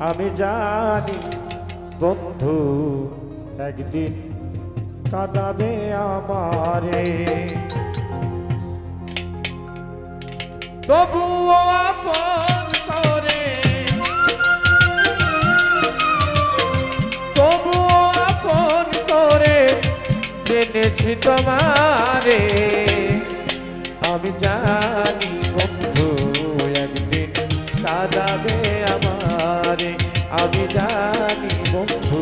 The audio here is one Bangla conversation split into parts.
আমি জানি বন্ধু একদিন কাঁদাবে আমারে, তবুও আপন করে, তবুও আপন করে জেনেছি তোমারে। আমি জানি বন্ধু একদিন কাঁদাবে আমারে, আমি জানি বন্ধু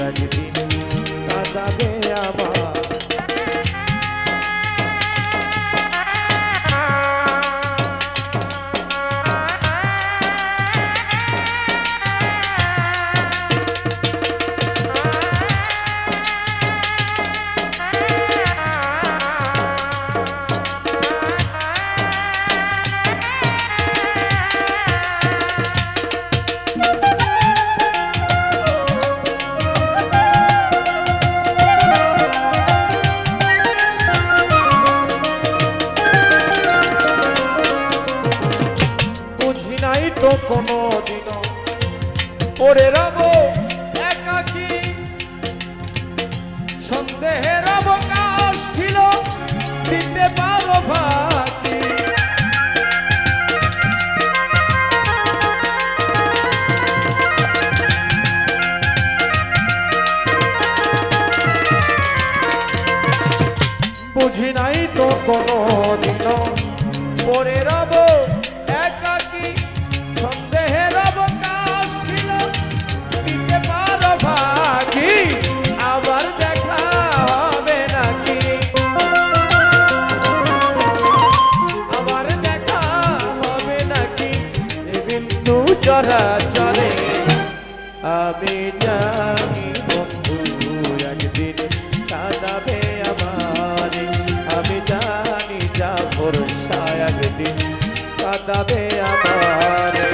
একদিন কাঁদাবে আমার। তো কোনো দিন পড়ে রব একাকী, সন্দেহের অবকাশ ছিল দিতে পারো ফাঁকি। বুঝি নাই তো কোনো দিন পড়ে রব একাকী, সন্দেহের অবকাশ ছিল দিতে পারো ভাগি, আবার দেখা হবে নাকি, আবার দেখা হবে নাকি বিন্দু চরাচরে। আমি জানি বন্ধু একদিন কাঁদাবে আমারে, আমি জানি যা ভরসা একদিন কাঁদাবে আমারে।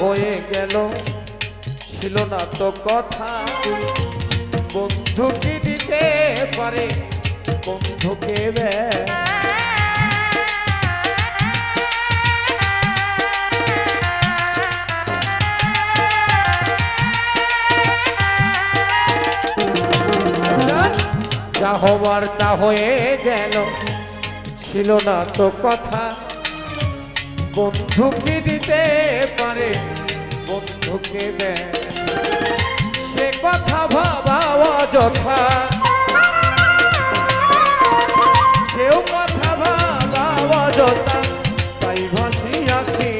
হয়ে গেল ছিল না তো কথা, বন্ধু কি দিতে পারে বন্ধুকে যা হবার তা হয়ে গেল ছিল না তো কথা, বন্ধু কি দিতে পারে বন্ধুকে সে কথা ভাবা অযথা, সেও কথা ভাবা অযথা, তাই ভাসি আঁকি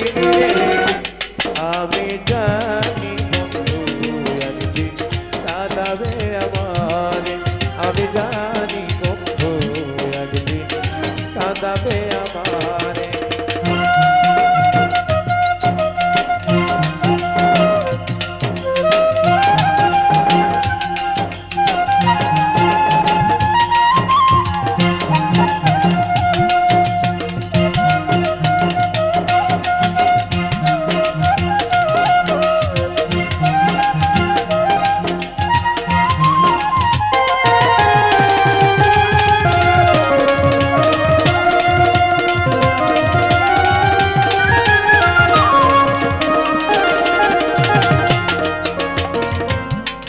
আমি জানি বন্ধু একদিন কাঁদাবে আমারে, আমি জানি বন্ধু একদিন কাঁদাবে আমারে।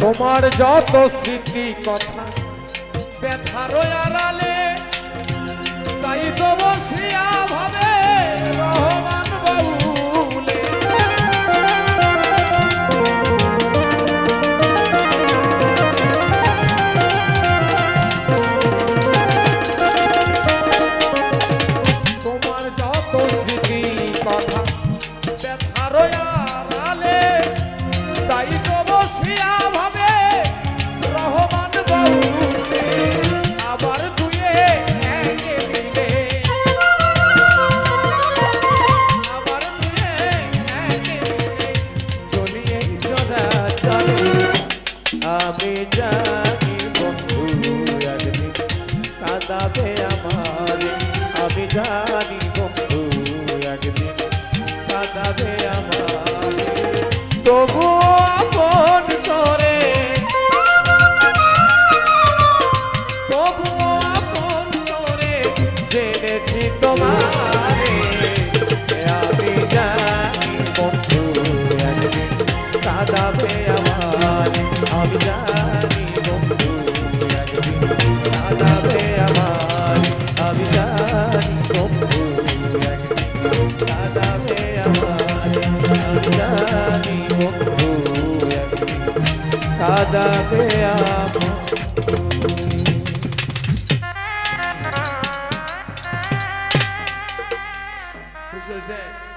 তোমার যত স্মৃতি কথা ব্যথার আড়ালে, তাই তো বসিয়া ভাবে রহমান বাউলে। তোমার যত স্মৃতি কথা ব্যথার আড়ালে, তাই তো বসিয়া ভাবে রহমান বাউলে। আবার দুয়ে জানি বন্ধু একদিন কাঁদাবে আমারে তবু আপন করে তবু আপন করে জেনেছি তোমারে আমি জানি বন্ধু একদিন কাঁদাবে আমারে আমি জানি বন্ধু একদিন কাঁদাবে আমারে আমি জানি বন্ধু একদিন কাঁদাবে আমারে আমি জানি বন্ধু একদিন কাঁদাবে আমারে খুশি হয়েছে